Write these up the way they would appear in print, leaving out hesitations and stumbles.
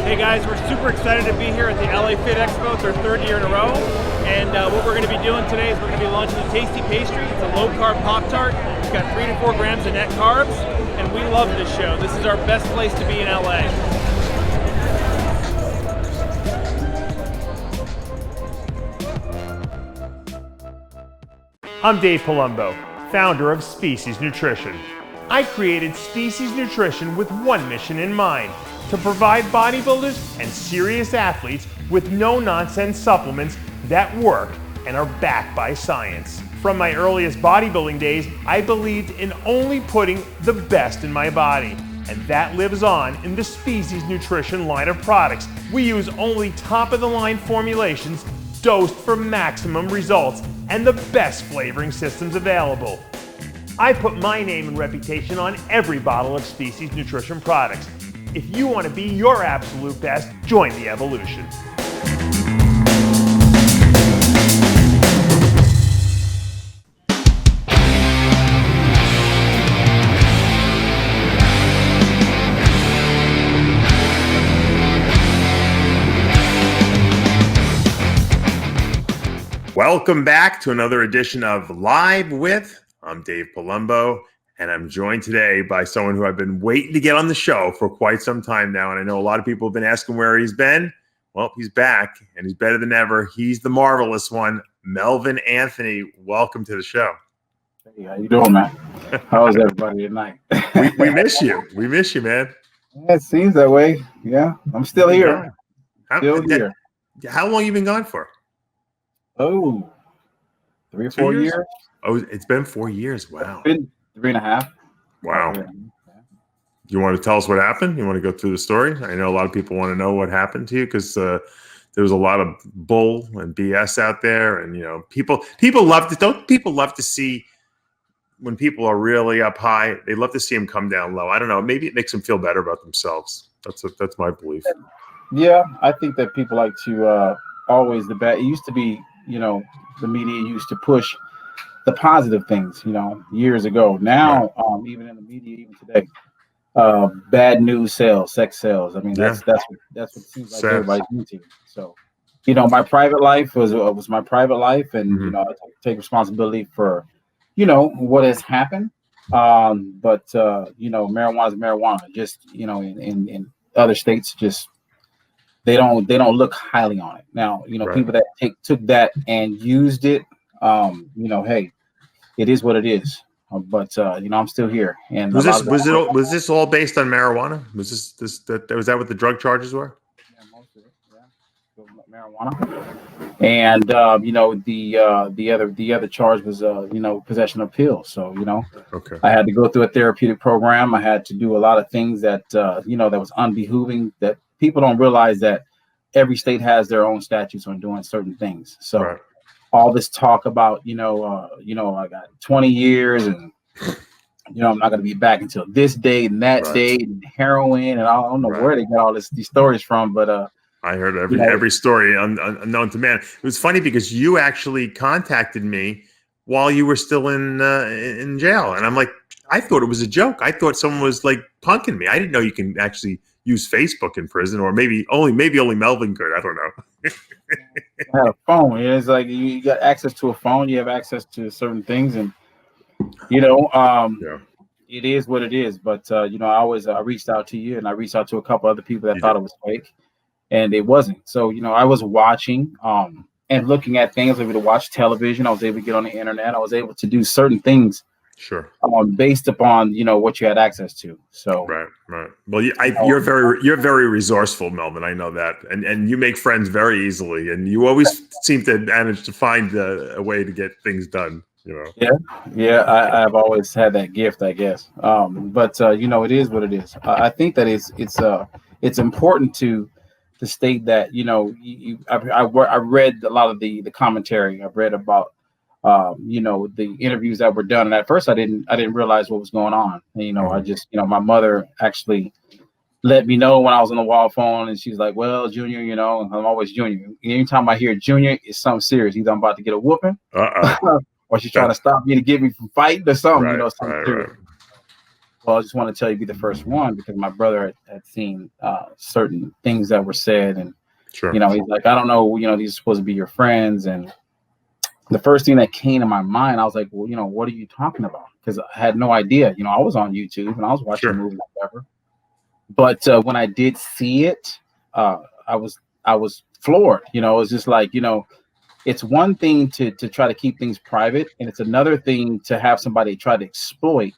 Hey guys, we're super excited to be here at the LA Fit Expo. It's our third year in a row. And what we're going to be doing today is we're going to be launching the Tasty Pastry. It's a low-carb Pop-Tart. It's got 3 to 4 grams of net carbs. And we love this show. This is our best place to be in LA. I'm Dave Palumbo, founder of Species Nutrition. I created Species Nutrition with one mission in mind: to provide bodybuilders and serious athletes with no-nonsense supplements that work and are backed by science. From my earliest bodybuilding days, I believed in only putting the best in my body, and that lives on in the Species Nutrition line of products. We use only top-of-the-line formulations dosed for maximum results and the best flavoring systems available. I put my name and reputation on every bottle of Species Nutrition products. If you want to be your absolute best, join the evolution. Welcome back to another edition of Live With. I'm Dave Palumbo, and I'm joined today by someone who I've been waiting to get on the show for quite some time now. And I know a lot of people have been asking where he's been. Well, he's back, and he's better than ever. He's the marvelous one, Melvin Anthony. Welcome to the show. Hey, how you doing, man? How's everybody tonight? we miss you. We miss you, man. Yeah, it seems that way. Yeah, I'm still here. Still here. How long you been gone for? Oh, 3 or 4 years. Oh, it's been 4 years. Wow. It's been 3.5. Wow. You want to tell us what happened? You want to go through the story? I know a lot of people want to know what happened to you because there was a lot of bull and BS out there, and people love to. Don't people love to see when people are really up high? They love to see them come down low. I don't know. Maybe it makes them feel better about themselves. That's my belief. Yeah, I think that people like to always the bad. It used to be, the media used to push the positive things, years ago. Now, even in the media, even today, bad news sells, sex sells. I mean, that's what it seems like everybody's into. So, my private life was my private life, and I take responsibility for, what has happened. But marijuana is marijuana. Just in other states, just they don't look highly on it. Now, people that took that and used it, hey, it is what it is. But I'm still here. And was this all based on marijuana? Was that what the drug charges were? Yeah, most of it, marijuana. And the other charge was possession of pills. So okay. I had to go through a therapeutic program. I had to do a lot of things that that was unbehooving. That people don't realize that every state has their own statutes on doing certain things. So all this talk about I got 20 years and I'm not going to be back until this date and that date, and heroin, and I don't know where they got all these stories from, but I heard every story unknown to man. It was funny because you actually contacted me while you were still in jail, and I'm like, I thought it was a joke. I thought someone was like punking me. I didn't know you can actually use Facebook in prison, or maybe only Melvin could. I don't know. I have a phone. It's like you got access to a phone. You have access to certain things, and it is what it is. But I reached out to you, and I reached out to a couple other people that thought it was fake, and it wasn't. So I was watching and looking at things. I was able to watch television. I was able to get on the internet. I was able to do certain things. Sure. Based upon what you had access to. So right. Well, you're very resourcely, Melvin. I know that, and you make friends very easily, and you always seem to manage to find a way to get things done. Yeah. I've always had that gift, I guess. But it is what it is. I think that it's important to state that I read a lot of the commentary. I've read about. The interviews that were done. And at first I didn't realize what was going on. And, I just, my mother actually let me know when I was on the wall phone, and she's like, well, Junior, I'm always Junior. Anytime I hear Junior, it's something serious. Either I'm about to get a whooping or she's trying to stop me to get me from fighting or something, something serious. Well, I just want to tell you, be the first one, because my brother had seen certain things that were said, and Sure. you know, he's like, I don't know, you know, these are supposed to be your friends, and the first thing that came to my mind, I was like, well, you know, what are you talking about? Because I had no idea. You know, I was on YouTube and I was watching movies, whatever. But when I did see it, I was floored. You know, it was just like, you know, it's one thing to try to keep things private, and it's another thing to have somebody try to exploit,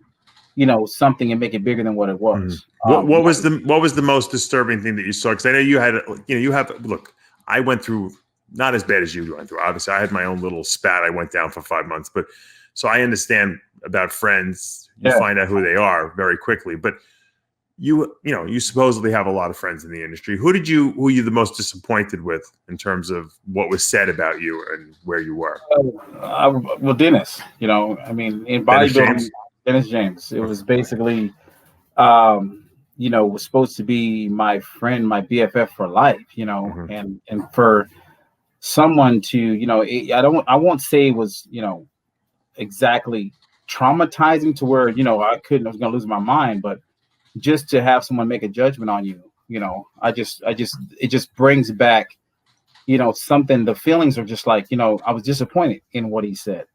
you know, something and make it bigger than what it was. What was the most disturbing thing that you saw? Because I know you had, you know, you have, look, I went through, not as bad as you went through. Obviously, I had my own little spat. I went down for 5 months, but so I understand about friends. You find out who they are very quickly. But you know, you supposedly have a lot of friends in the industry. Who you the most disappointed with in terms of what was said about you and where you were? Well, Dennis. You know, I mean, in bodybuilding, Dennis James. It was basically, you know, was supposed to be my friend, my BFF for life. You know, and for someone to, you know, I won't say it was, you know, exactly traumatizing to where, you know, I was gonna lose my mind, but just to have someone make a judgment on you, you know, it just brings back, you know, something. The feelings are just like, you know, I was disappointed in what he said.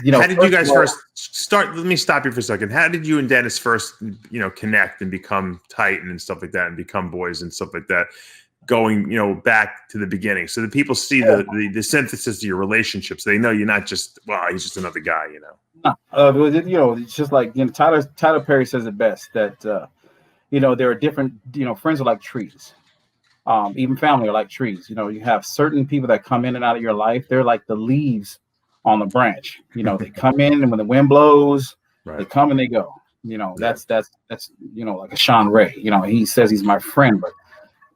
You know, how did you guys first start? Let me stop you for a second. How did you and Dennis first, you know, connect and become tight and stuff like that, and become boys and stuff like that? Going, you know, back to the beginning, so that people see the synthesis of your relationship, so they know you're not just, well, he's just another guy, you know. You know, it's just like, you know, Tyler Perry says it best, that you know, there are different, you know, friends are like trees, even family are like trees. You know, you have certain people that come in and out of your life. They're like the leaves on the branch. You know, they come in, and when the wind blows, they come and they go. You know, that's you know, like a Sean Ray. You know, he says he's my friend, but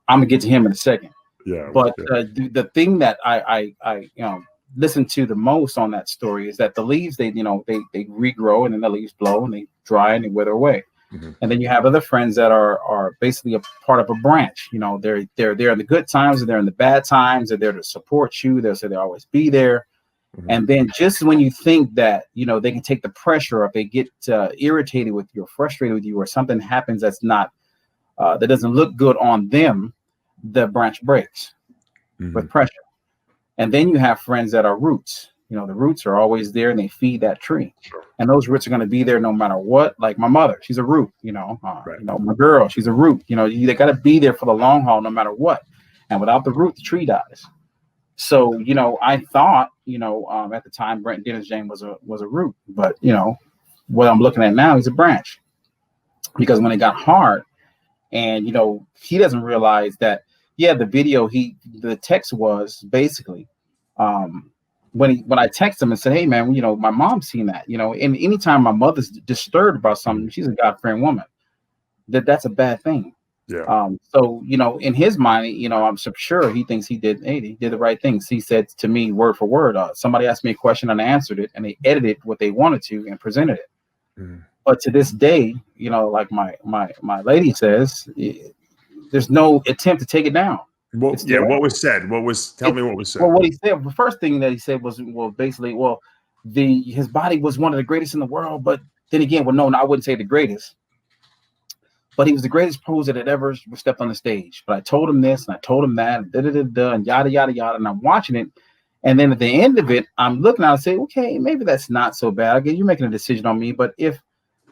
I'm gonna get to him in a second. But the thing that I you know, listen to the most on that story is that the leaves, they, you know, they regrow, and then the leaves blow and they dry and they wither away. And then you have other friends that are basically a part of a branch. You know, they're there in the good times, and they're in the bad times. They're there to support you. They'll always be there. And then just when you think that, you know, they can take the pressure, if they get irritated with you or frustrated with you, or something happens that's not that doesn't look good on them, the branch breaks with pressure. And then you have friends that are roots. You know, the roots are always there, and they feed that tree. And those roots are going to be there no matter what. Like my mother, she's a root. You know, you know, my girl, she's a root. You know, they got to be there for the long haul, no matter what. And without the root, the tree dies. So, you know, I thought, you know, at the time, Dennis James was a root. But, you know, what I'm looking at now, he's a branch. Because when it got hard, and, you know, he doesn't realize that, the video, the text was basically, when I text him and said, hey, man, you know, my mom's seen that, you know, and anytime my mother's disturbed about something, she's a God-fearing woman, that's a bad thing. So, you know, in his mind, you know, I'm sure he thinks he did the right things. He said to me, word for word, somebody asked me a question and I answered it, and they edited what they wanted to and presented it. But to this day, you know, like my lady says, there's no attempt to take it down. What was said? Tell me what was said. Well, what he said, the first thing that he said was, basically, his body was one of the greatest in the world. But then again, no, I wouldn't say the greatest. But he was the greatest poser that ever stepped on the stage. But I told him this and I told him that, and yada, yada, yada. And I'm watching it. And then at the end of it, I'm looking at it and say, okay, maybe that's not so bad. Okay, you're making a decision on me. But if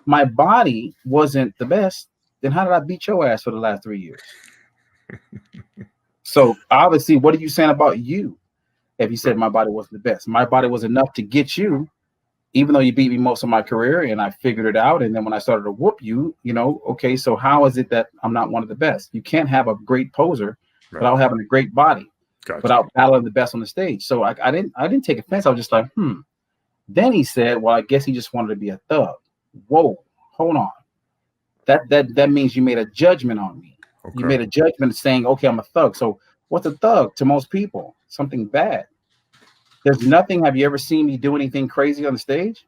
my body wasn't the best, then how did I beat your ass for the last 3 years? So obviously, what are you saying about you? If you said my body wasn't the best, my body was enough to get you, even though you beat me most of my career, and I figured it out. And then when I started to whoop you, you know, okay, so how is it that I'm not one of the best? You can't have a great poser without having a great body, without battling the best on the stage. So I didn't take offense. I was just like, Then he said, well, I guess he just wanted to be a thug. Whoa, hold on. That means you made a judgment on me. Okay. You made a judgment saying, okay, I'm a thug. So what's a thug to most people? Something bad. There's nothing. Have you ever seen me do anything crazy on the stage?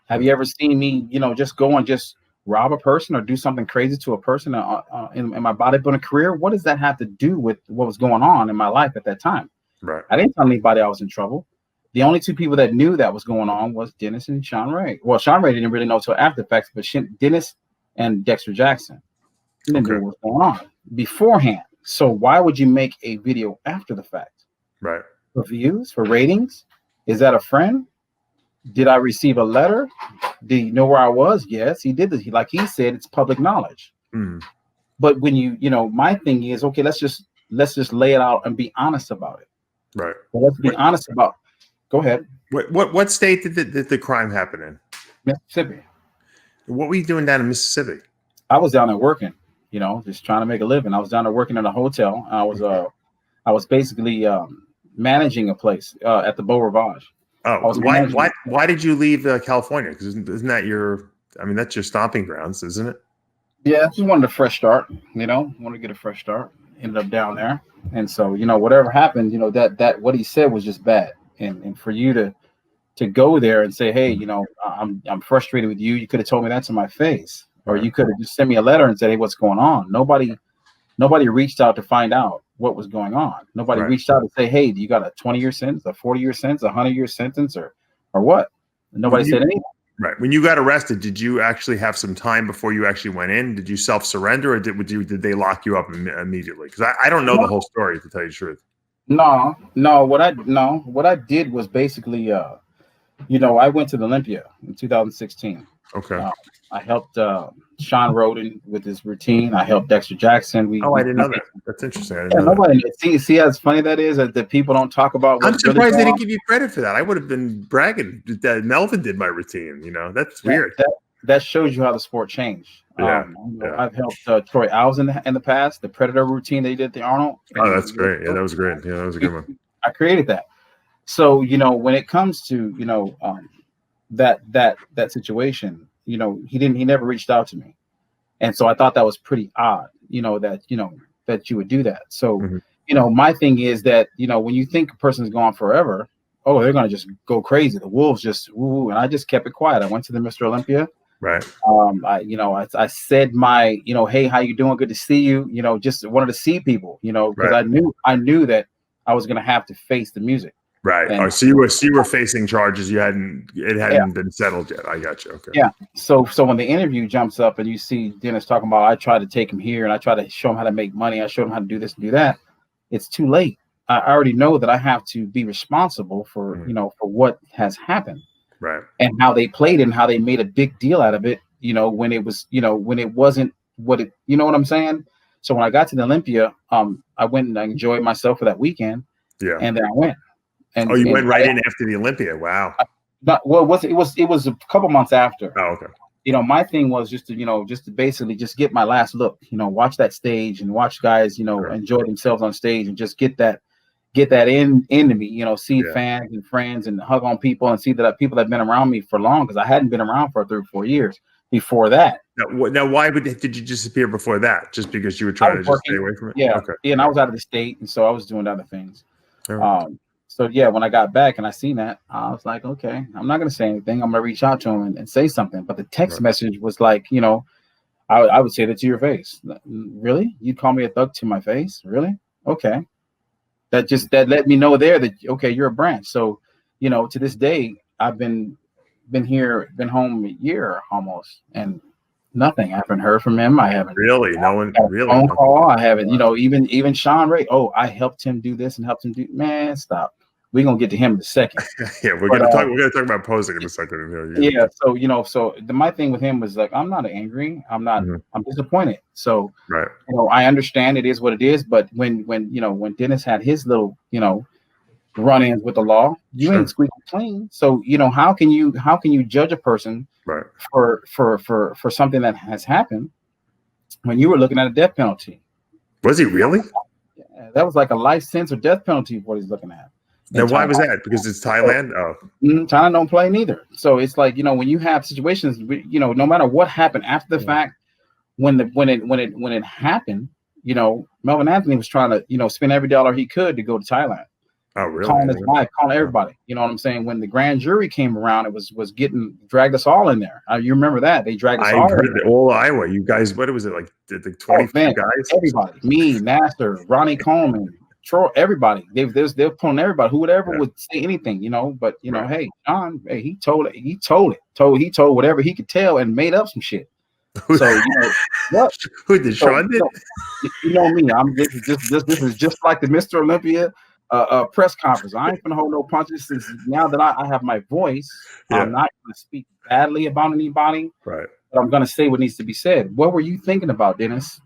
Have you ever seen me, you know, just go and just rob a person or do something crazy to a person in my bodybuilding career? What does that have to do with what was going on in my life at that time? Right. I didn't tell anybody I was in trouble. The only two people that knew that was going on was Dennis and Sean Ray. Well, Sean Ray didn't really know until after the fact, but Dennis and Dexter Jackson didn't know what was going on beforehand. So why would you make a video after the fact? Right. For views, for ratings? Is that a friend? Did I receive a letter? Did he know where I was? Yes, he did this. Like he said, it's public knowledge. Mm. But when my thing is, okay, let's just lay it out and be honest about it. Right. Well, let's be honest about. Go ahead. What state did the crime happen in? Mississippi. What were you doing down in Mississippi? I was down there working, just trying to make a living. I was down there working in a hotel. I was basically managing a place at the Beau Rivage. Oh, why did you leave California? Because isn't that that's your stomping grounds, isn't it? Yeah, I just wanted a fresh start. Wanted to get a fresh start. Ended up down there, and so whatever happened, that what he said was just bad. And for you to go there and say, hey, I'm frustrated with you. You could have told me that to my face, or you could have just sent me a letter and said, hey, what's going on? Nobody reached out to find out what was going on. Nobody reached out to say, hey, do you got a 20-year sentence, a 40-year sentence, a 100-year sentence, or what? Nobody said anything. Right. When you got arrested, did you actually have some time before you actually went in? Did you self-surrender, or did they lock you up immediately? Because I don't know the whole story, to tell you the truth. No. What I did was basically, I went to the Olympia in 2016. Okay. I helped Sean Roden with his routine. I helped Dexter Jackson. I didn't know that. That's interesting. Nobody see how funny that is that people don't talk about. I'm surprised they didn't give you credit for that. I would have been bragging that Melvin did my routine. That's weird. That shows you how the sport changed. Yeah. I've helped Troy Alves in the past, the Predator routine they did at the Arnold. Oh, that's great. Yeah, that was great. Yeah, that was a good one. I created that. So, when it comes to, that situation, he never reached out to me. And so I thought that was pretty odd, that you would do that. So, my thing is that, when you think a person's gone forever, oh, they're going to just go crazy. The wolves just, and I just kept it quiet. I went to the Mr. Olympia. Right. I said my, hey, how you doing? Good to see you. Just wanted to see people, because I knew that I was going to have to face the music. Right. And, so you were facing charges. It hadn't been settled yet. I got you. Okay. Yeah. So when the interview jumps up and you see Dennis talking about, I try to take him here and I try to show him how to make money. I showed him how to do this and do that. It's too late. I already know that I have to be responsible for, for what has happened. Right. And how they played it and how they made a big deal out of it, when it was, when it wasn't what it, you know what I'm saying? So when I got to the Olympia, I went and I enjoyed myself for that weekend. Yeah. And then I went. And, you went right in after the Olympia. Wow. It was a couple months after. Oh, okay. My thing was just to basically just get my last look, watch that stage and watch guys, enjoy themselves on stage and just get that into me, see fans and friends and hug on people and see that people that have been around me for long, because I hadn't been around for 3 or 4 years before that. Now why did you disappear before that? Just because you were trying to just stay away from it? Yeah. Okay. Yeah, and I was out of the state, and so I was doing other things. So yeah, when I got back and I seen that, I was like, okay, I'm not gonna say anything. I'm gonna reach out to him and say something. But the text message was like, I would say that to your face. Really? You'd call me a thug to my face? Really? Okay. That let me know there that okay, you're a branch. So, to this day, I've been home a year almost, and nothing. I haven't heard from him. I haven't really. No one really phone call. I haven't. Even Sean Ray. Oh, I helped him do this and helped him do. Man, stop. We're gonna get to him in a second. Yeah, we're gonna talk about posing in a second. Yeah. So my thing with him was like, I'm not angry. I'm not. I'm disappointed. So I understand it is what it is. But when Dennis had his little run-ins with the law, you ain't squeaking clean. So how can you judge a person for something that has happened when you were looking at a death penalty? Was he really? Yeah, that was like a life sentence or death penalty. What he's looking at. Now, why was that? Because it's Thailand. Oh, Thailand don't play neither. So it's like when you have situations, no matter what happened after the fact, when it happened, Melvin Anthony was trying to spend every dollar he could to go to Thailand. Oh, really? Calling his wife, calling everybody. You know what I'm saying? When the grand jury came around, it was dragged us all in there. You remember that? They dragged us all. I heard all Iowa. You guys, what was it like? The 20 guys? Everybody. Me, Nasser, Ronnie Coleman, troll everybody. They're pulling everybody, who would ever would say anything, you know. But you know, hey, John, hey, he told whatever he could tell and made up some shit. So you know what? Who did Sean did? You know me. This is just like the Mr. Olympia press conference. I ain't gonna hold no punches. Since now that I have my voice, I'm not gonna speak badly about anybody. Right. But I'm gonna say what needs to be said. What were you thinking about, Dennis,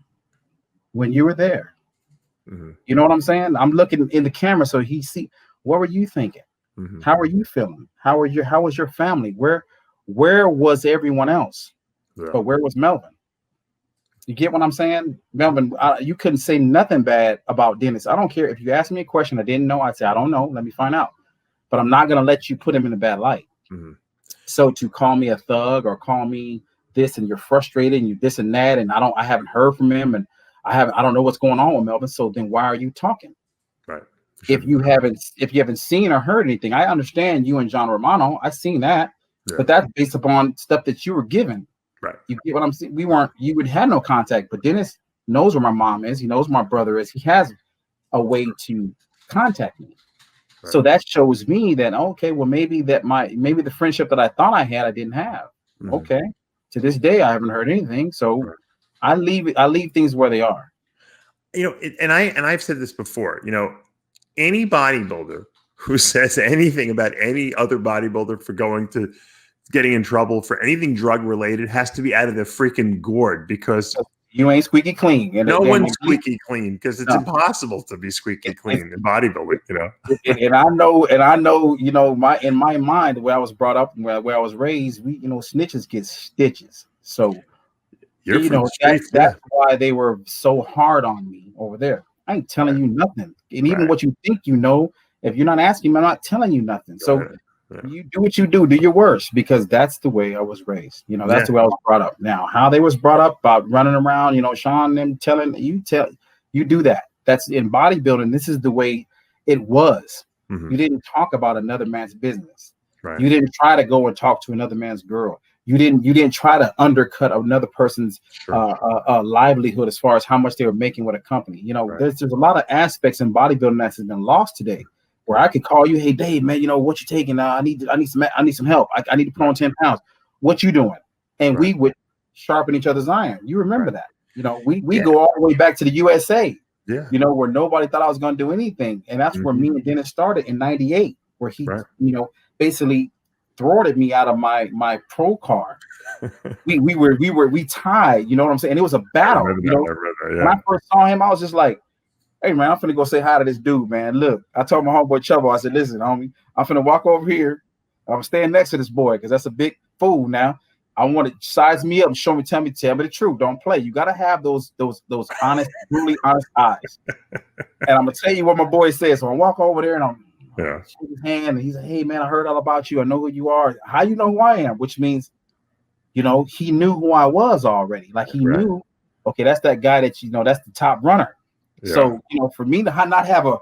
when you were there? Mm-hmm. You know what I'm saying? I'm looking in the camera so he see. What were you thinking? Mm-hmm. How are you feeling? How was your family? Where was everyone else? Yeah. But where was Melvin? You get what I'm saying? Melvin, you couldn't say nothing bad about Dennis. I don't care if you ask me a question I didn't know. I'd say I don't know. Let me find out. But I'm not gonna let you put him in a bad light. Mm-hmm. So to call me a thug or call me this and you're frustrated and you this and that and I haven't heard from him and I don't know what's going on with Melvin. So then why are you talking? Right. Sure. If you haven't seen or heard anything, I understand you and John Romano. I seen that, but that's based upon stuff that you were given. Right. You get what I'm saying? You would have no contact, but Dennis knows where my mom is. He knows where my brother is. He has a way to contact me. Right. So that shows me that, okay, well, maybe the friendship that I thought I had, I didn't have. Mm-hmm. Okay. To this day, I haven't heard anything. So I leave things where they are. You know, and I've said this before, you know, any bodybuilder who says anything about any other bodybuilder for getting in trouble for anything drug related has to be out of the freaking gourd, because you ain't squeaky clean. No one's squeaky clean, because it's impossible to be squeaky clean in bodybuilding, you know. And I know, you know, in my mind, the way I was brought up and where I was raised, snitches get stitches. So that's why they were so hard on me over there. I ain't telling you nothing. And even what you think you know, if you're not asking me, I'm not telling you nothing. So you do what you do your worst, because that's the way I was raised. You know, that's the way I was brought up. Now, how they was brought up about running around, you know, Sean, them telling you do that. That's in bodybuilding. This is the way it was. Mm-hmm. You didn't talk about another man's business. Right. You didn't try to go and talk to another man's girl. You didn't try to undercut another person's livelihood as far as how much they were making with a company. You know, there's a lot of aspects in bodybuilding that has been lost today, where I could call you, hey Dave, man, you know what you taking? I need some help. I need to put on 10 pounds. What you doing? And we would sharpen each other's iron. You remember that? You know, we go all the way back to the USA. Yeah. You know, where nobody thought I was going to do anything, and that's where me and Dennis started in '98, where he, you know, basically thwarted me out of my pro card. we tied, you know what I'm saying? And it was a battle. When I first saw him, I was just like, hey man, I'm finna go say hi to this dude, man. Look, I told my homeboy Chubbo, I said, listen, homie, I'm finna walk over here. I'm staying next to this boy because that's a big fool now. I want to size me up and show me, tell me the truth. Don't play. You gotta have those honest, really honest eyes. And I'm gonna tell you what my boy says. So I walk over there and I'm shake his hand, and he's like, hey man, I heard all about you. I know who you are. How you know who I am? Which means, you know, he knew who I was already. Like he knew, okay, that's that guy that, you know, that's the top runner. Yeah. So, you know, for me to not have a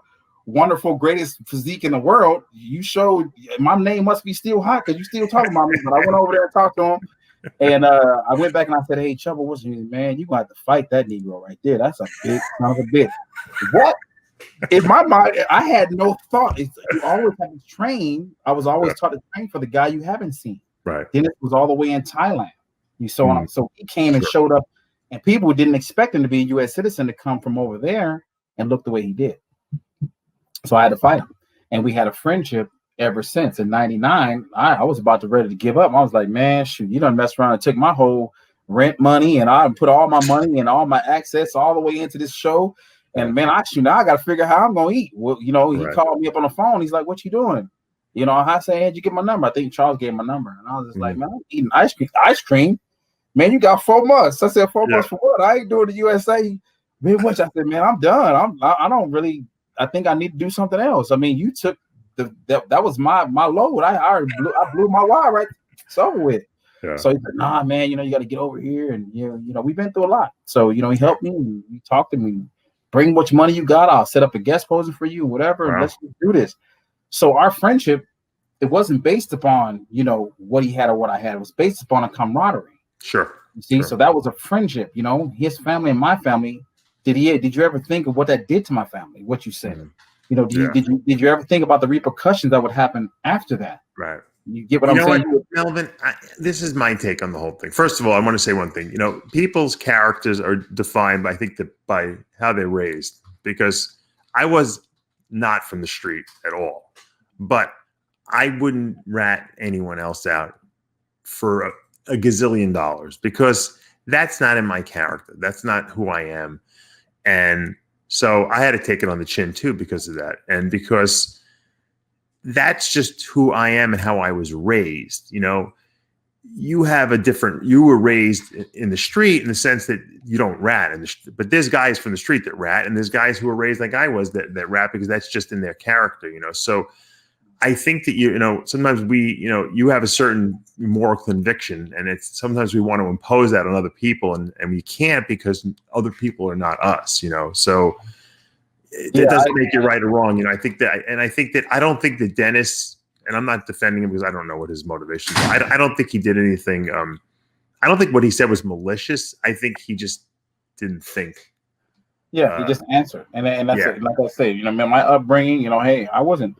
wonderful, greatest physique in the world, you showed my name must be still hot because you still talking about me. But I went over there and talked to him, and I went back and I said, hey, Chubba, what's your name, man? You gonna have to fight that Negro right there. That's a big son of a bitch. What? In my mind, I had no thought. You always have to train. I was always taught to train for the guy you haven't seen. Right. Then it was all the way in Thailand. You saw him. So he came and showed up, and people didn't expect him to be a U.S. citizen to come from over there and look the way he did. So I had to fight him, and we had a friendship ever since. In '99, I was about to ready to give up. I was like, man, shoot, you done messed around and took my whole rent money, and I put all my money and all my access all the way into this show. And man, now I got to figure out how I'm gonna eat. Well, you know, he called me up on the phone. He's like, "What you doing?" You know, I say, "How'd you get my number?" I think Charles gave my number, and I was just like, "Man, I'm eating ice cream. Man, you got 4 months." I said, 4 months for what? I ain't doing the USA. Man, much. I said, man, I'm done. I don't really. I think I need to do something else. I mean, you took that was my load. I blew my wire right. It's over with. Yeah. So he said, nah, man, you know, you got to get over here, and you know, we've been through a lot. So you know, he helped me. And we talked to me. Bring what money you got. I'll set up a guest posing for you, whatever. And let's do this. So our friendship, it wasn't based upon, you know, what he had or what I had. It was based upon a camaraderie. Sure. You see, so that was a friendship. You know, his family and my family did you ever think of what that did to my family? What you said, you know, Yeah. did you ever think about the repercussions that would happen after that? Right. You get what I'm saying? Melvin, this is my take on the whole thing. First of all, I want to say one thing. You know, people's characters are defined, I think, by how they're raised. Because I was not from the street at all, but I wouldn't rat anyone else out for a gazillion dollars, because that's not in my character. That's not who I am. And so I had to take it on the chin too because of that. And because that's just who I am and how I was raised. You know, you were raised in the street in the sense that you don't rat but there's guys from the street that rat, and there's guys who were raised like I was that rat because that's just in their character, you know? So I think that, you know, sometimes you have a certain moral conviction, and sometimes we want to impose that on other people, and we can't, because other people are not us, you know? So it doesn't make you right or wrong. You know, I don't think that Dennis, and I'm not defending him because I don't know what his motivation is. I don't think he did anything. I don't think what he said was malicious. I think he just didn't think. Yeah, he just answered. And that's it. Like I say, you know, my upbringing, you know, hey, I wasn't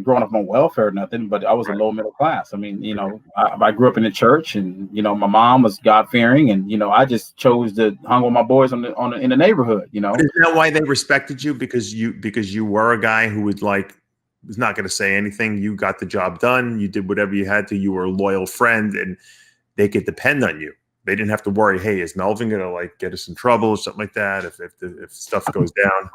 growing up on welfare or nothing, but I was a low middle class. I mean, you know, I grew up in the church, and, you know, my mom was God-fearing, and, you know, I just chose to hang with my boys in the neighborhood, you know. But isn't that why they respected you? Because you were a guy who was not going to say anything. You got the job done. You did whatever you had to. You were a loyal friend, and they could depend on you. They didn't have to worry, hey, is Melvin going to get us in trouble or something like that if stuff goes down?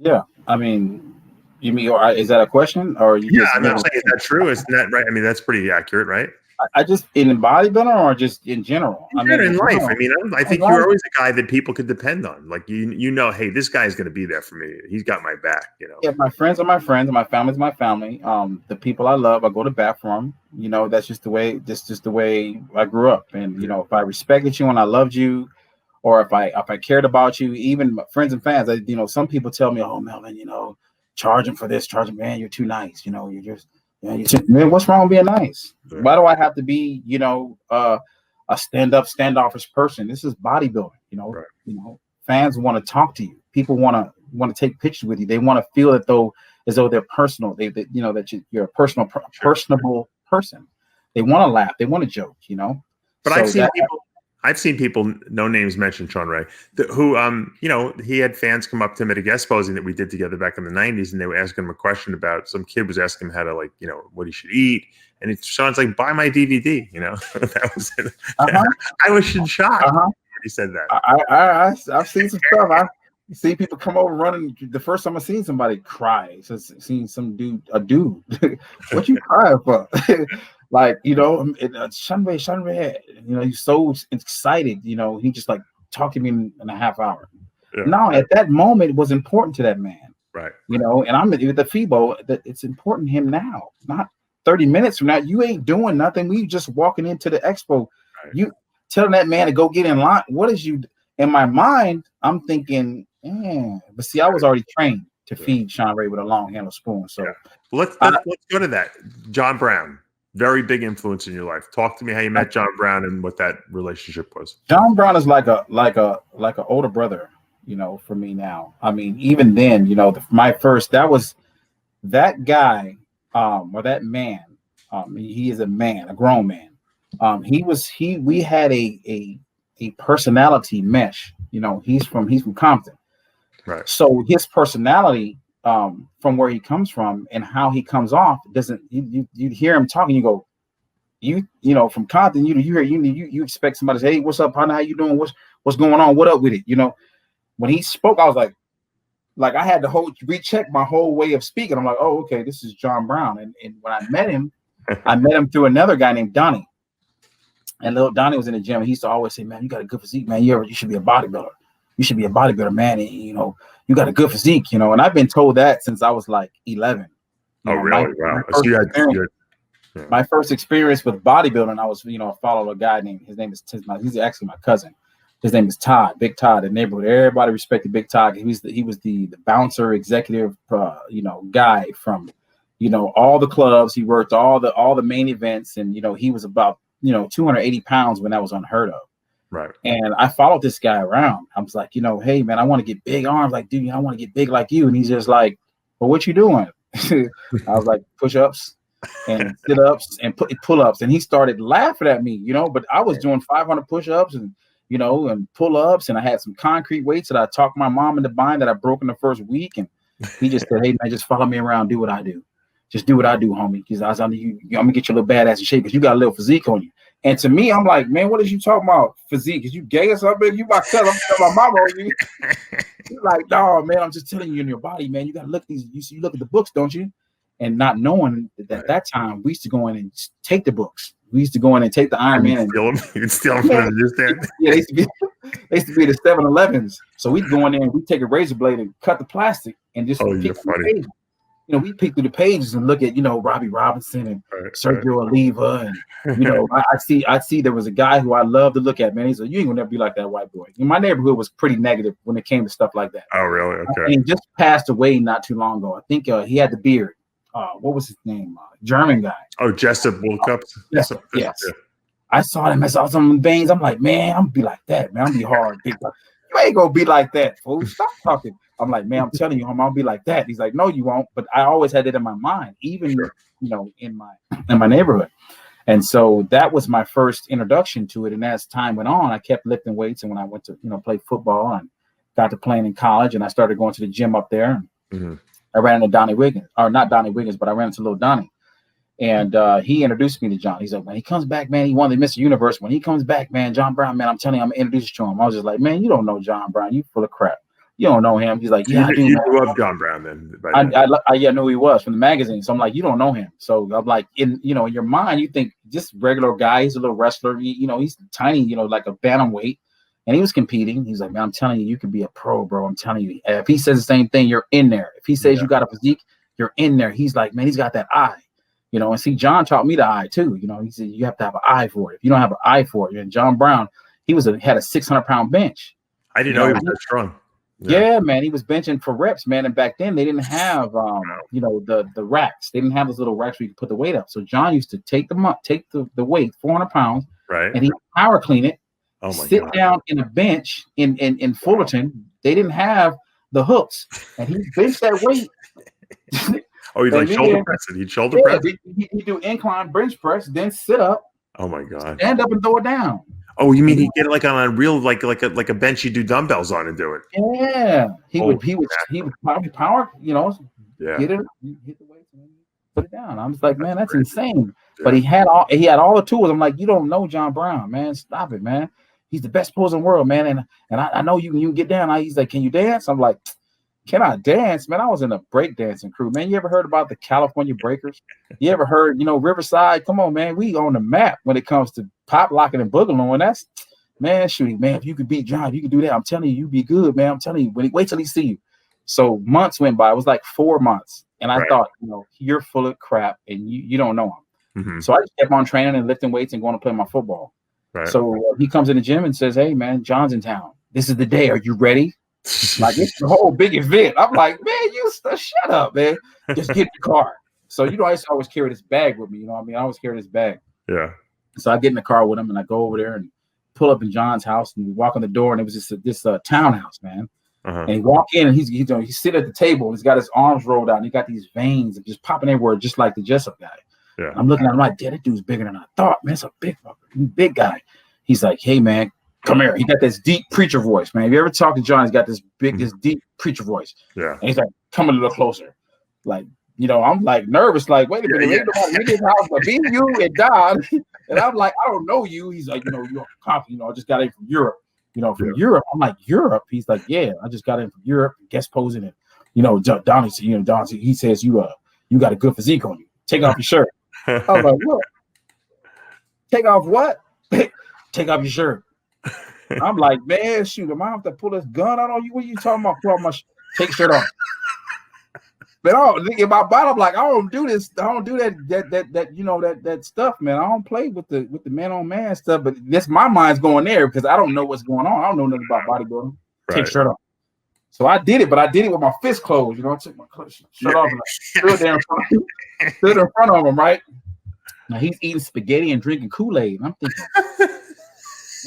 Yeah. I mean, you mean, is that a question? Or you I'm saying, is that true? Isn't that right? I mean, that's pretty accurate, right? I just in bodybuilding, or just in general? In life. I mean, I think you're always a guy that people could depend on. Like, you know, hey, this guy's going to be there for me. He's got my back, you know? Yeah, my friends are my friends, and my family's my family. The people I love, I go to bat for them. You know, that's just the way, just the way I grew up. And, you know, if I respected you and I loved you, or if I cared about you, even my friends and fans, you know, some people tell me, oh, Melvin, you know, charge him for this, charge him, man, you're too nice. You know, man, what's wrong with being nice? Right. Why do I have to be, you know, a standoffish person? This is bodybuilding, you know. Right. You know, fans want to talk to you. People want to take pictures with you. They want to feel as though they're personal. They you know, that you're a personable person. They want to laugh. They want to joke, you know. But I've seen people, no names mentioned, Sean Ray, who, you know, he had fans come up to him at a guest posing that we did together back in the 90s, and they were asking him a question about, some kid was asking him how to, you know, what he should eat. And Sean's like, buy my DVD, you know. That was it. I was in shock when he said that. I've seen some stuff. I've seen people come over running. The first time I seen somebody cry, seen some dude, what you crying for? Like, you know, Shanwei, you know, he's so excited, you know, he just talked to me in a half hour. Yeah. No, at that moment, it was important to that man. Right. You know, and I'm with the FIBO, that it's important to him now, not 30 minutes from now. You ain't doing nothing. We just walking into the expo. Right. You telling that man to go get in line. What is you? In my mind, I'm thinking, but see, I was already trained to feed Sean Ray with a long handle spoon. So let's go to that. John Brown. Very big influence in your life. Talk to me how you met John Brown and what that relationship was. John Brown is like a older brother, you know, for me now. I mean, even then, you know, that guy, or that man. He is a man, a grown man. We had a personality mesh. You know, he's from Compton, right? So his personality, from where he comes from and how he comes off, you hear him talking, you go, you know, from Compton, you expect somebody to say, hey, what's up, partner? How you doing? What's going on? What up with it? You know, when he spoke, I was like I had to recheck my whole way of speaking. I'm like, oh, okay, this is John Brown. And when I met him through another guy named Donnie. And little Donnie was in the gym, and he used to always say, man, you got a good physique, man. You should be a bodybuilder. You should be a bodybuilder, man. And, you know, you got a good physique, you know. And I've been told that since I was like 11. Oh, really? Wow. My first experience with bodybuilding, I was, you know, I followed a guy named, he's actually my cousin. His name is Todd, Big Todd, in the neighborhood. Everybody respected Big Todd. He was the bouncer executive, you know, guy from, you know, all the clubs. He worked all the main events, and, you know, he was about, you know, 280 pounds when that was unheard of. Right. And I followed this guy around. I was like, you know, hey man, I want to get big arms like dude. I want to get big like you. And he's just like, well, what you doing? I was like, push-ups and sit-ups and pull-ups. And he started laughing at me, you know, but I was doing 500 push-ups and, you know, and pull-ups. And I had some concrete weights that I talked my mom into buying that I broke in the first week. And he just said, hey man, just follow me around, do what I do. Just do what I do, homie. Because I'm gonna get your little badass in shape because you got a little physique on you. And to me, I'm like, man, what is you talking about? Physique? Is you gay or something? You about to tell my mama on you. He's like, no, man, I'm just telling you in your body, man. You gotta look at these. You look at the books, don't you? And not knowing that at that time we used to go in and take the books. We used to go in and take the Iron Man and steal them. You can steal them from the newsstand. Yeah, they used to be the 7-Elevens. So we'd go in there and we'd take a razor blade and cut the plastic and just you're funny. You know, we pick through the pages and look at, you know, Robbie Robinson and Sergio Oliva. And, you know, I see there was a guy who I love to look at, man. He's like, you ain't gonna never be like that white boy. And my neighborhood was pretty negative when it came to stuff like that. Oh, really? Okay. And he just passed away not too long ago. I think he had the beard. What was his name? German guy. Oh, Jessup Wilcups? Yes. I saw him. I saw some veins. I'm like, man, I'm gonna be like that, man. I'm gonna be hard. Big. You ain't gonna be like that, fool. Stop talking. I'm like, man, I'm telling you, I'll be like that. He's like, no, you won't. But I always had it in my mind, even you know, in my neighborhood. And so that was my first introduction to it. And as time went on, I kept lifting weights. And when I went to, you know, play football and got to playing in college, and I started going to the gym up there. Mm-hmm. I ran into Donnie Wiggins, or not Donnie Wiggins, but I ran into little Donnie. And he introduced me to John. He's like, when he comes back, man, he won the Mr. Universe. When he comes back, man, John Brown, man, I'm telling you, I'm introduced to him. I was just like, man, you don't know John Brown. You full of crap. You don't know him. He's like, yeah, I do. You grew up John Brown then. I knew who he was from the magazine. So I'm like, you don't know him. So I'm like, in your mind, you think just regular guy. He's a little wrestler. He's tiny, like a bantamweight. And he was competing. He's like, man, I'm telling you, you could be a pro, bro. I'm telling you. If he says the same thing, you're in there. If he says you got a physique, you're in there. He's like, man, he's got that eye. And see, John taught me the eye too. He said you have to have an eye for it. If you don't have an eye for it, and John Brown, he had a 600-pound bench. I didn't know he was that strong. Yeah, man, he was benching for reps, man. And back then they didn't have, the racks. They didn't have those little racks where you could put the weight up. So John used to take the weight, 400 pounds, right, and he power clean it. Oh my sit God. Down in a bench in Fullerton. They didn't have the hooks, and he benched that weight. Oh, he'd like shoulder press it. He'd shoulder press. He'd do incline bench press, then sit up. Oh my God. Stand up and throw it down. Oh, you mean he'd get it like on a real like a bench you do dumbbells on and do it? Yeah, he would probably power. Get it, hit the weight, and put it down. I was like, man, that's insane. Yeah. But he had all the tools. I'm like, you don't know John Brown, man. Stop it, man. He's the best poser in the world, man. And I know you can get down. He's like, can you dance? I'm like, can I dance, man? I was in a breakdancing crew, man. You ever heard about the California Breakers? You ever heard, Riverside? Come on, man. We on the map when it comes to pop locking and boogaloo. And that's, man, shooting, man. If you could beat John, if you could do that, I'm telling you, you be good, man. I'm telling you. Wait till he see you. So months went by. It was like 4 months, and I thought, you're full of crap, and you don't know him. Mm-hmm. So I just kept on training and lifting weights and going to play my football. Right. So he comes in the gym and says, "Hey, man, John's in town. This is the day. Are you ready?" Like, it's the whole big event. I'm like, man, shut up, man. Just get in the car. So, I used to always carry this bag with me. I always carry this bag. Yeah. So I get in the car with him and I go over there and pull up in John's house and we walk on the door and it was just this townhouse, man. Uh-huh. And he walk in and he's sit at the table and he's got his arms rolled out and he got these veins and just popping everywhere, just like the Jessup guy. Yeah. And I'm looking at him like, that dude's bigger than I thought, man. It's a big guy. He's like, hey, man, come here. He got this deep preacher voice, man. If you ever talk to John, he's got this deep preacher voice. Yeah. And he's like, come a little closer. Like, I'm like nervous, like, wait a minute, leave this house, but me, you, and Don. And I'm like, I don't know you. He's like, you're confident, I just got in from Europe. Europe. I'm like, Europe? He's like, yeah, I just got in from Europe, guest posing. And, Don, he says, you got a good physique on you. Take off your shirt. I was like, what? Take off what? Take off your shirt. I'm like, man, shoot, am I have to pull this gun out on you? What are you talking about? Pull off my take your shirt off. But in my bottom, like, I don't do this. I don't do that stuff, man. I don't play with the man on man stuff. But my mind's going there because I don't know what's going on. I don't know nothing about bodybuilding. Take your shirt off. So I did it, but I did it with my fist closed. I took my shirt off and I stood in front of him, right? Now he's eating spaghetti and drinking Kool-Aid. And I'm thinking,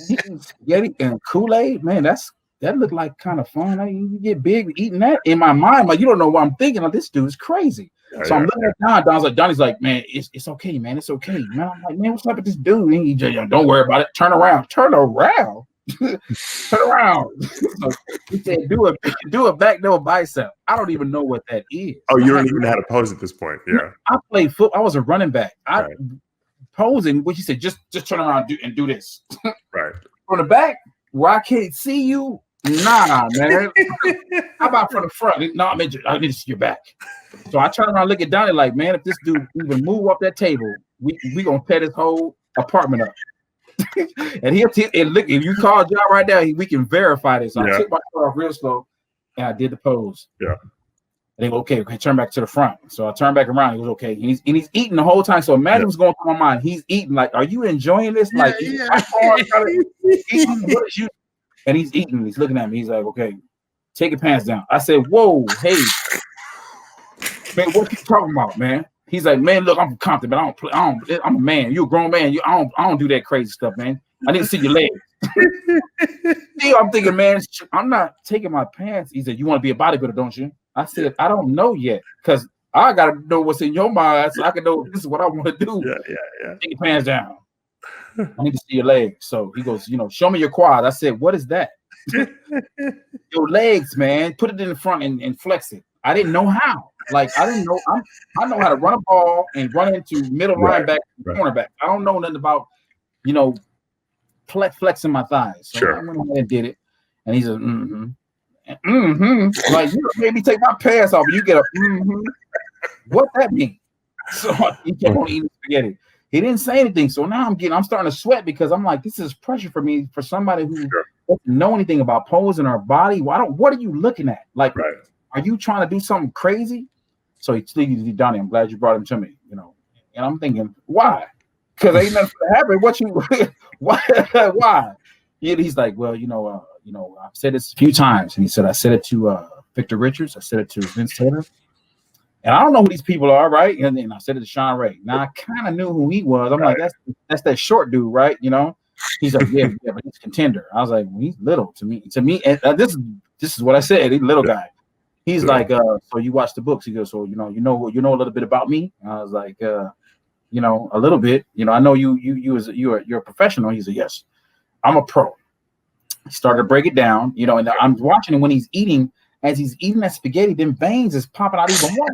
eating spaghetti and Kool-Aid, man, that looked like kind of fun. You get big eating that. In my mind, like, you don't know what I'm thinking. Like, this dude's crazy. So I'm looking at Don. Donnie's like, man, it's okay, man. It's okay, man. I'm like, man, what's up with this dude? And he just, don't worry about it. Turn around. Turn around. So he said, do a back double bicep. I don't even know what that is. Oh, you don't even know how to pose at this point. Yeah. I played football. I was a running back. Posing, which he said, just turn around and do this. Right. From the back, where I can't see you, nah, man. How about from the front? No, I need to see your back. So I turn around and look at Donnie like, man, if this dude even move off that table, we gonna tear this whole apartment up. And look, if you call John right now, we can verify this. So I took my foot off real slow and I did the pose. Yeah. And they go, okay, turn back to the front. So I turn back around. He goes, okay. And he's eating the whole time. So imagine what's going through my mind. He's eating like, are you enjoying this? Like, eating, and he's eating. He's looking at me. He's like, okay, take your pants down. I said, whoa, hey, man, what you talking about, man? He's like, man, look, I'm from Compton, but I'm a man. You're a grown man. I don't do that crazy stuff, man. I need to see your legs. I'm thinking, man, I'm not taking my pants. He said, you want to be a bodybuilder, don't you? I said, I don't know yet, because I got to know what's in your mind so I can know this is what I want to do. Yeah. Take your pants down. I need to see your legs. So he goes, show me your quads. I said, what is that? Your legs, man. Put it in the front and flex it. I didn't know how. Like, I didn't know. I know how to run a ball and run into middle linebacker, cornerback. I don't know nothing about, flexing my thighs. So I went ahead and did it. And he said, like, you made me take my pants off. And you get a What that mean? So he kept on eating spaghetti. He didn't say anything. So now I'm starting to sweat because I'm like, this is pressure for me, for somebody who doesn't know anything about posing or body. What are you looking at? Like, are you trying to do something crazy? So he's Donnie, I'm glad you brought him to me, and I'm thinking, why? Because ain't nothing to happen. Why? He's like, well, I've said this a few times. And he said, I said it to Victor Richards. I said it to Vince Taylor. And I don't know who these people are, right? And then I said it to Sean Ray. Now, I kind of knew who he was. I'm like, that's that short dude, right? He's like, yeah, but he's a contender. I was like, well, he's little to me. And this is what I said. He's a little guy. He's like, so you watch the books? He goes, so you know a little bit about me. And I was like, a little bit. I know you're a professional. He said, yes, I'm a pro. He started to break it down, and I'm watching him when he's eating. As he's eating that spaghetti, them veins is popping out even more.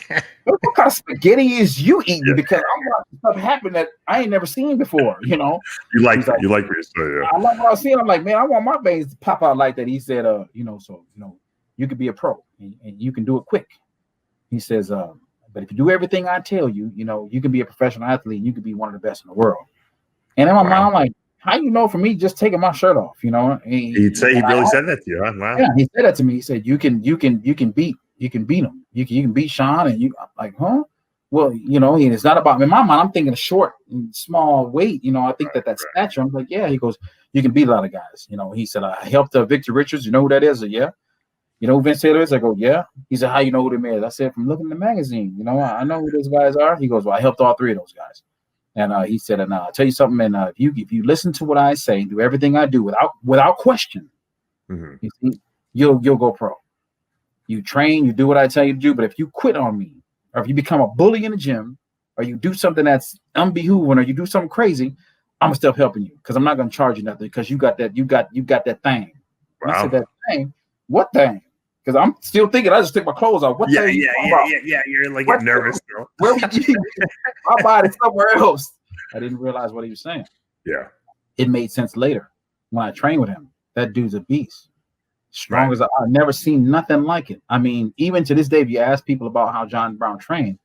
Like, what kind of spaghetti is you eating? Because I'm watching stuff happen that I ain't never seen before. You like what you say, I like what I see. I'm like, man, I want my veins to pop out like that. He said, you could be a pro and you can do it quick. He says, but if you do everything I tell you, you can be a professional athlete and you can be one of the best in the world. And in my mind, I'm like, how for me just taking my shirt off, He'd say he really said that to you, huh? Wow. Yeah, he said that to me. He said, you can beat him. You can beat Sean. And I'm like, huh? Well, it's not about, in my mind, I'm thinking a short and small weight. I think that's stature. I'm like, yeah. He goes, you can beat a lot of guys. He said, I helped Victor Richards. You know who that is? I said, yeah. You know who Vince Taylor is? I go, yeah. He said, how you know who them is? I said, from looking in the magazine. I know who those guys are. He goes, well, I helped all three of those guys. And he said, and I'll tell you something, and if you listen to what I say, do everything I do without question, you'll go pro. You train, you do what I tell you to do, but if you quit on me, or if you become a bully in the gym, or you do something that's unbehooving, or you do something crazy, I'm gonna still helping you because I'm not gonna charge you nothing because you got that thing. Wow. I said, that thing? What thing? Because I'm still thinking I just took my clothes off. What thing? Yeah. You're like getting nervous, bro. Where my body somewhere else. I didn't realize what he was saying. Yeah. It made sense later when I trained with him. That dude's a beast. Strong as I've never seen nothing like it. I mean, even to this day, if you ask people about how John Brown trained,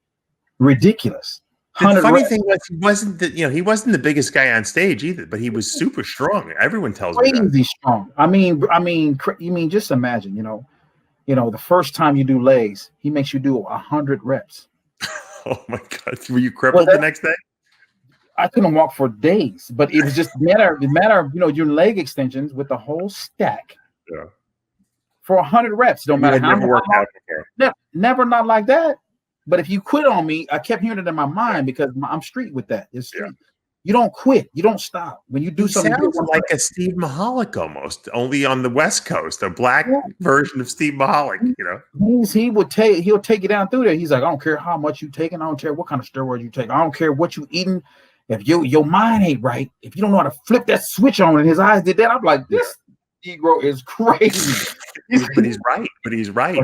ridiculous. The funny thing was he wasn't the biggest guy on stage either, but he was super strong. Everyone tells me that. Crazy strong. I mean, just imagine, the first time you do legs, he makes you do 100 reps. Oh my God! Were you crippled the next day? I couldn't walk for days, but it was just a matter of your leg extensions with the whole stack. Yeah. For 100 reps, don't matter how much. Never not like that. But if you quit on me, I kept hearing it in my mind because I'm street with that. It's street. You don't quit. You don't stop. When you do something, sounds like a Steve Mahalik almost, only on the West Coast, a black version of Steve Mahalik. You know, he'll take you down through there. He's like, I don't care how much you taking. I don't care what kind of steroids you take. I don't care what you eating. If your mind ain't right, if you don't know how to flip that switch on, and his eyes did that, I'm like, this Negro is crazy. but he's right. But he's right.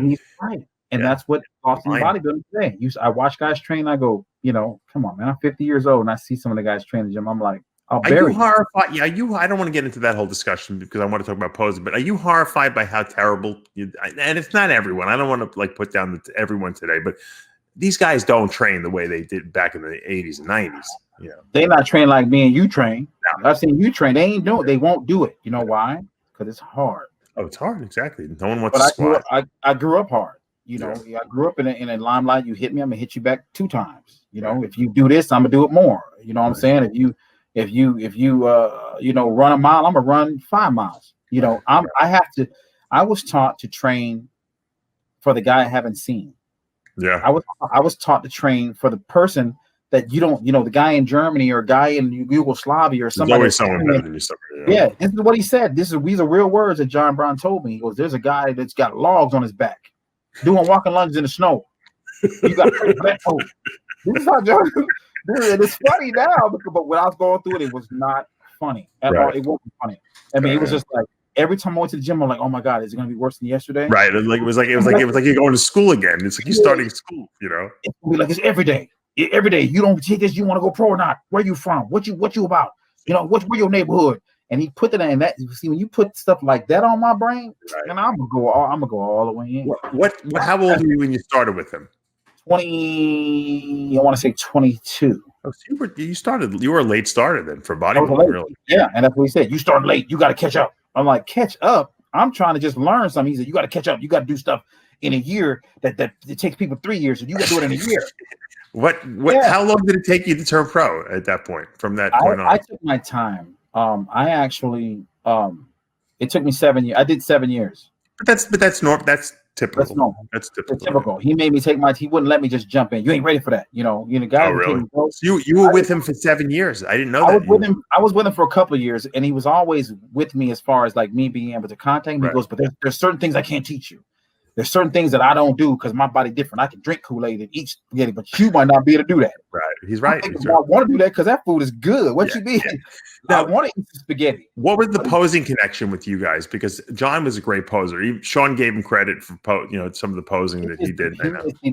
And that's what Austin bodybuilding today. I watch guys train. I go, you know, come on, man. I'm 50 years old, and I see some of the guys train in the gym. I'm like, I'll bury you. Horrified? Yeah, I don't want to get into that whole discussion because I want to talk about posing. But are you horrified by how terrible? And it's not everyone. I don't want to like put down everyone today, but these guys don't train the way they did back in the 80s and 90s. Yeah, they not trained like me and you train. No. I've seen you train. They ain't doing. They won't do it. You know why? Because it's hard. Oh, it's hard. Exactly. No one wants to squat. I grew up hard. You know, I grew up in a limelight. You hit me, I'm gonna hit you back 2 times. You know, if you do this, I'm gonna do it more. You know what I'm saying? If you know, run a mile, I'm gonna run 5 miles. You know, I was taught to train for the guy I haven't seen. Yeah. I was taught to train for the person that you don't, you know, the guy in Germany or a guy in Yugoslavia or somebody. There's always someone better than you. Yeah, this is what he said. These are real words that John Brown told me. He goes, there's a guy that's got logs on his back doing walking lunges in the snow. You got that pose. This is how John. It's funny now, but when I was going through it, it was not funny at all. It wasn't funny. I mean, it was just like every time I went to the gym, I'm like, oh my god, is it going to be worse than yesterday? Right. And like it was like you're going to school again. It's like you're starting school. You know. It's like it's every day. Every day. You don't take this. You want to go pro or not? Where you from? What you about? You know, where your neighborhood? And he put it in that. You see, when you put stuff like that on my brain, and I'm gonna go all the way in. How old were you when you started with him? 20. I want to say 22. Oh, so you were a late starter then for bodybuilding, really. Yeah, and that's what he said. You started late. You got to catch up. I'm like, catch up? I'm trying to just learn something. He said, you got to catch up. You got to do stuff in a year that it takes people 3 years, and you got to do it in a year. What? How long did it take you to turn pro at that point? From that point on, I took my time. I actually, it took me 7 years. I did 7 years. But that's normal. That's typical. That's normal. That's typical. It's typical. He made me take he wouldn't let me just jump in. You ain't ready for that. You know, guys. Oh, really? So you were with him for 7 years. I didn't know that. I was with him for a couple of years, and he was always with me as far as like me being able to contact him. He goes, but there's certain things I can't teach you. There's certain things that I don't do because my body different. I can drink Kool-Aid and eat spaghetti, but you might not be able to do that. Right. He's right. I want to do that because that food is good. What you mean? Yeah. Now, I want to eat spaghetti. What was the posing connection with you guys? Because John was a great poser. Sean gave him credit for some of the posing that he did.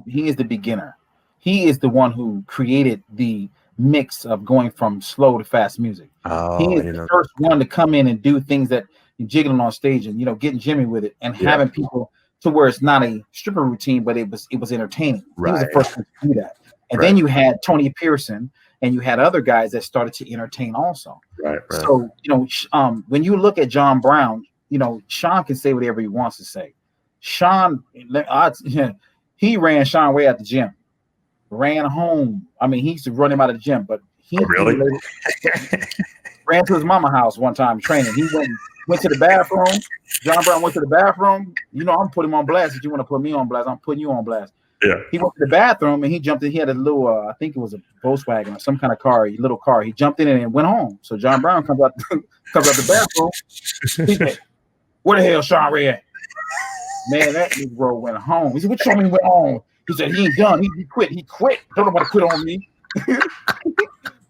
He is the beginner. He is the one who created the mix of going from slow to fast music. Oh, he is the first one to come in and do things that you're jiggling on stage and getting jimmy with it and having people to where it's not a stripper routine, but it was entertaining. Right. He was the first one to do that. And then you had Tony Pearson, and you had other guys that started to entertain also. Right. So, when you look at John Brown, Sean can say whatever he wants to say. Sean, he ran Sean way out the gym, ran home. I mean, he used to run him out of the gym, but he ran to his mama house one time training. He went to the bathroom. John Brown went to the bathroom. I'm putting him on blast. If you want to put me on blast, I'm putting you on blast. Yeah. He went to the bathroom and he jumped in. He had a little, I think it was a Volkswagen or some kind of car, a little car. He jumped in it and went home. So John Brown comes out the bathroom. He said, "Where the hell Sean Ray at?" Man, that Negro went home. He said, "What you mean went home?" He said, "He ain't done. He quit. He quit. Don't nobody quit on me."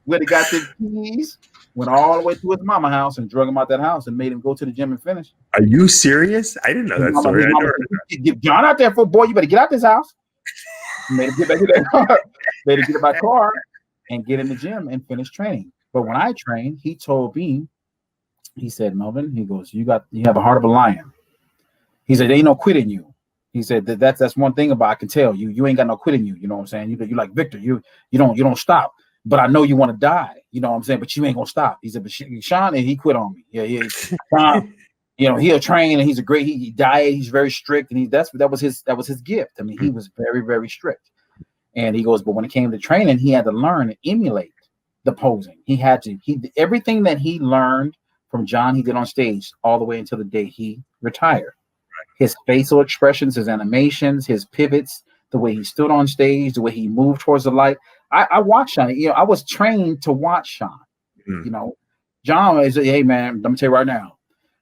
When he got the keys, went all the way to his mama house and drug him out that house and made him go to the gym and finish. Are you serious? I didn't know that story. Get John out there for boy. You better get out this house. Made him get back to that car. Made him get in my car and get in the gym and finish training. But when I trained, he told me, he said, "Melvin," he goes, "You have a heart of a lion." He said, "There ain't no quit in you." He said that's one thing about I can tell you ain't got no quit in you. You know what I'm saying? You like Victor. You don't stop. But I know you want to die. You know what I'm saying? But you ain't gonna stop. He said, "But Sean, and he quit on me. Yeah. Sean, he'll train and he's a great. He diet. He's very strict, and that was his gift. I mean, he was very, very strict." And he goes, "But when it came to training, he had to learn and emulate the posing. Everything that he learned from John, he did on stage all the way until the day he retired. His facial expressions, his animations, his pivots, the way he stood on stage, the way he moved towards the light. I watched Sean. I was trained to watch Sean. You know, John is, hey man, let me tell you right now,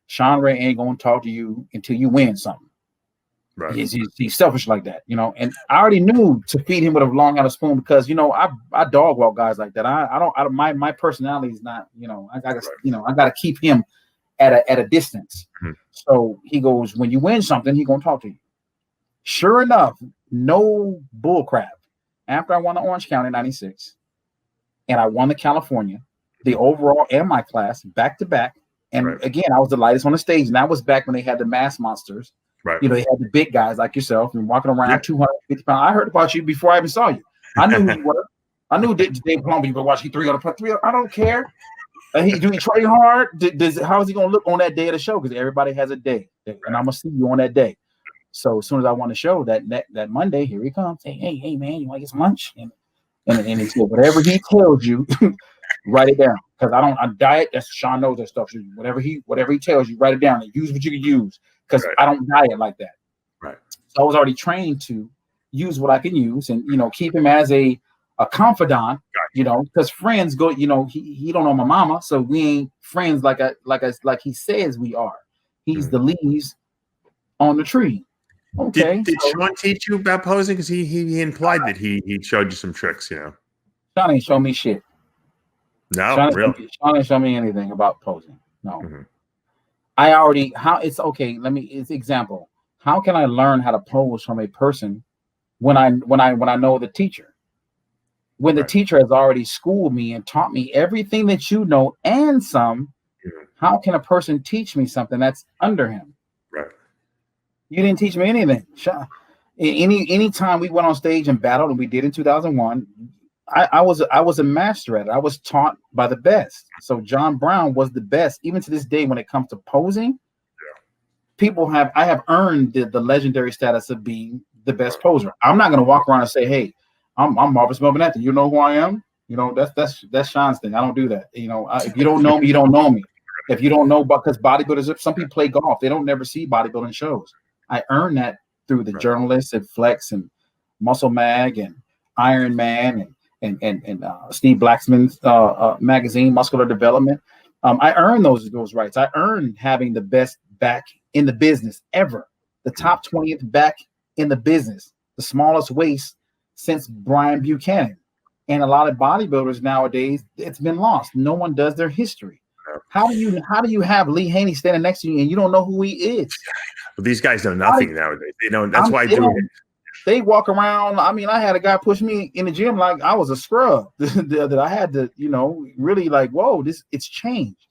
Sean Ray ain't gonna talk to you until you win something. Right. He's selfish like that, you know. And I already knew to feed him with a long handle spoon because you know I dog walk guys like that. I don't my personality is not, you know, I gotta keep him at a distance. So he goes, when you win something, he gonna talk to you. Sure enough, no bull crap. After I won the Orange County '96, and I won the California, the overall and my class back to back. And again, I was the lightest on the stage, and that was back when they had the mass monsters. Right. You know, they had the big guys like yourself and walking around 250 pounds. I heard about you before I even saw you. I knew who you were. I knew Dave Palumbo. You were watching 300. I don't care. Do he train hard? How is he going to look on that day of the show? Because everybody has a day, and I'm gonna see you on that day. So as soon as I want to show that Monday, here he comes. Hey, man, you want to get some lunch? And he said, whatever he tells you, write it down. Because I diet. That's Sean knows that stuff. Whatever he tells you, write it down and use what you can use. Because I don't diet like that. Right. So I was already trained to use what I can use, and you know, keep him as a confidant. You know, because friends go. You know, he don't know my mama, so we ain't friends like he says we are. He's the leaves on the tree. Okay. Did Sean teach you about posing? Because he implied that he showed you some tricks. You know, Sean ain't show me shit. No, really. Sean ain't show me anything about posing. No. I already it's example. How can I learn how to pose from a person when I know the teacher? When the teacher has already schooled me and taught me everything that you know and some, how can a person teach me something that's under him? Right. You didn't teach me anything. Any time we went on stage and battled, and we did in 2001, I was a master at it. I was taught by the best. So John Brown was the best. Even to this day, when it comes to posing, I have earned the legendary status of being the best poser. I'm not going to walk around and say, hey, I'm Marvelous Melvin Anthony. You know who I am? You know, that's Sean's thing. I don't do that. You know, if you don't know me, you don't know me. If you don't know, because bodybuilders, some people play golf, they don't never see bodybuilding shows. I earned that through the journalists at Flex and Muscle Mag and Iron Man and Steve Blacksman's magazine, Muscular Development. I earned those rights. I earned having the best back in the business ever, the top 20th back in the business, the smallest waist since Brian Buchanan. And a lot of bodybuilders nowadays, it's been lost. No one does their history. How do you have Lee Haney standing next to you and you don't know who he is? Well, these guys know nothing nowadays. They know. That's why I do it. They walk around. I mean, I had a guy push me in the gym like I was a scrub that I had to, you know, really like, whoa, it's changed.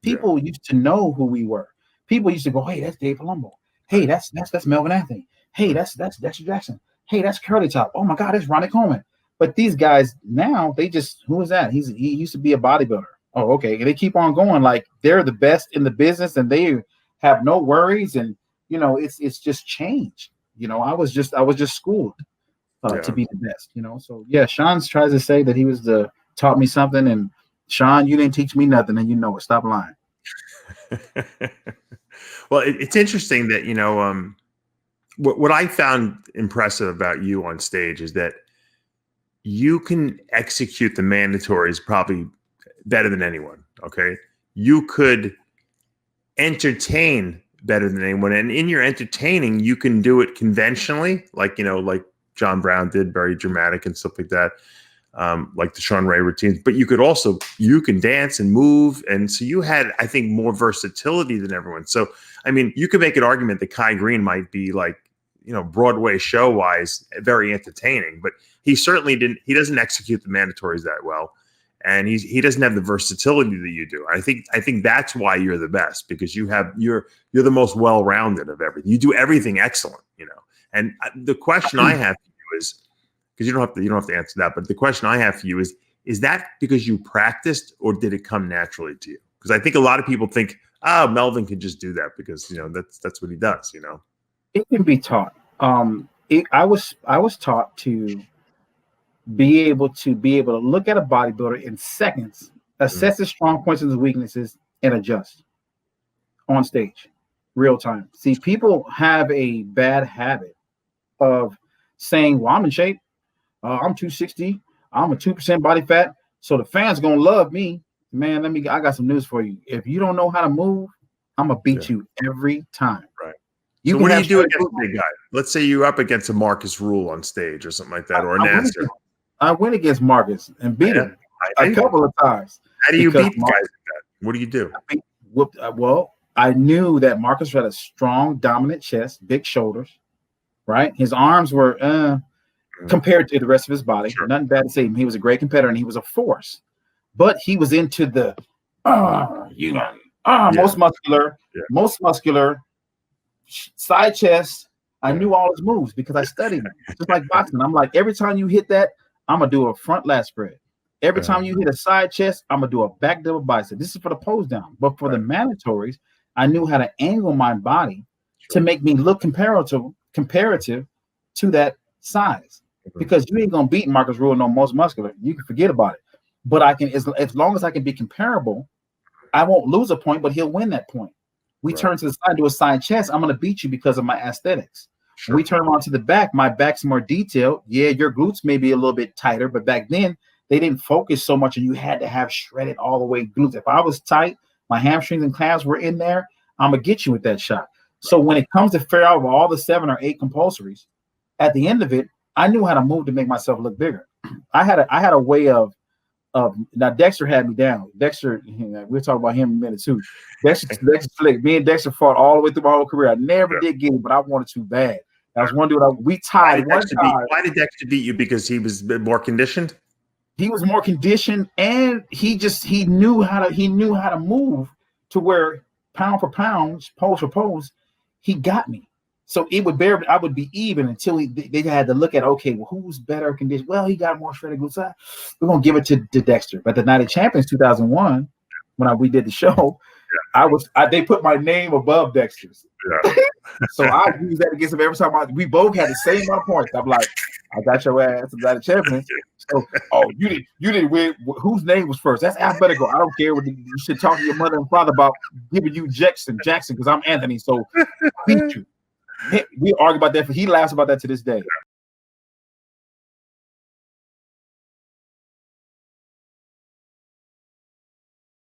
People used to know who we were. People used to go, hey, that's Dave Palumbo. Hey, that's Melvin Anthony. Hey, that's Dexter Jackson. Hey, that's Curly Top. Oh my God, that's Ronnie Coleman. But these guys now, they just, who is that? He used to be a bodybuilder. Oh, okay. And they keep on going like they're the best in the business and they have no worries. And, you know, it's just changed. You know, I was just schooled to be the best, you know. So yeah, Sean tries to say that he was taught me something, and Sean, you didn't teach me nothing, and you know it. Stop lying. Well, it's interesting that, you know, what I found impressive about you on stage is that you can execute the mandatories probably better than anyone. Okay, you could entertain better than anyone, and in your entertaining you can do it conventionally, like, you know, like John Brown did, very dramatic and stuff like that, like the Sean Ray routines. But you can dance and move, and so you had, I think, more versatility than everyone. So I mean, you could make an argument that Kai Green might be, like, you know, Broadway show wise very entertaining, but he doesn't execute the mandatories that well. And he doesn't have the versatility that you do. I think that's why you're the best, because you're the most well-rounded of everything. You do everything excellent, you know. And the question I have for you is, because you don't have to answer that, but the question I have for you is that because you practiced, or did it come naturally to you? Because I think a lot of people think, Melvin can just do that because, you know, that's what he does, you know. It can be taught. I was taught to be able to look at a bodybuilder in seconds, assess his strong points and his weaknesses, and adjust on stage, real time. See, people have a bad habit of saying, well, I'm in shape. I'm 260. I'm a 2% body fat. So the fans going to love me. man, I got some news for you. If you don't know how to move, I'm gonna beat you every time. Right. You so can what do have you do against shredded a big guy? Let's say you're up against a Marcus Rule on stage or something like that, or a I went Nasser. against- I went against Marcus and beat him a couple of times. How do you because beat guys like that? What do you do? Well, I knew that Marcus had a strong, dominant chest, big shoulders, right? His arms were compared to the rest of his body. Sure. Nothing bad to say. He was a great competitor and he was a force. But he was into the most muscular side chest. I knew all his moves because I studied them. Just like boxing. I'm like, every time you hit that, I'm gonna do a front lat spread. Every time you hit a side chest, I'm gonna do a back double bicep. This is for the pose down. But for the mandatories, I knew how to angle my body to make me look comparative to that size. Because you ain't gonna beat Marcus Rule no most muscular. You can forget about it. But I can, as long as I can be comparable, I won't lose a point, but he'll win that point. We turn to the side, do a side chest. I'm gonna beat you because of my aesthetics. Sure. We turn on to the back. My back's more detailed. Yeah, your glutes may be a little bit tighter, but back then they didn't focus so much, and you had to have shredded all the way glutes. If I was tight, my hamstrings and calves were in there, I'm gonna get you with that shot. So when it comes to figure out all the 7 or 8 compulsories, at the end of it, I knew how to move to make myself look bigger. I had a way of now Dexter had me down. Dexter, we'll talk about him in a minute too. Dexter slick. Me and Dexter fought all the way through my whole career. I never did get it, but I wanted to bad. That was one dude. We tied one time. Why did Dexter beat you? Because he was more conditioned. He was more conditioned, and he knew how to move to where pound for pound, pose for pose, he got me. So I would be even until they had to look at, okay, well, who's better conditioned? Well, he got more shredded glutes. We're gonna give it to Dexter. But the Night of Champions 2001, when we did the show, they put my name above Dexter's. Yeah. So I use that against him every time. We both had the same amount of points. I'm like, I got your ass in the Night of Champions. So, you didn't win. Whose name was first? That's alphabetical. I don't care what you should talk to your mother and father about giving you Jackson, because I'm Anthony. So beat you. We argue about that. He laughs about that to this day.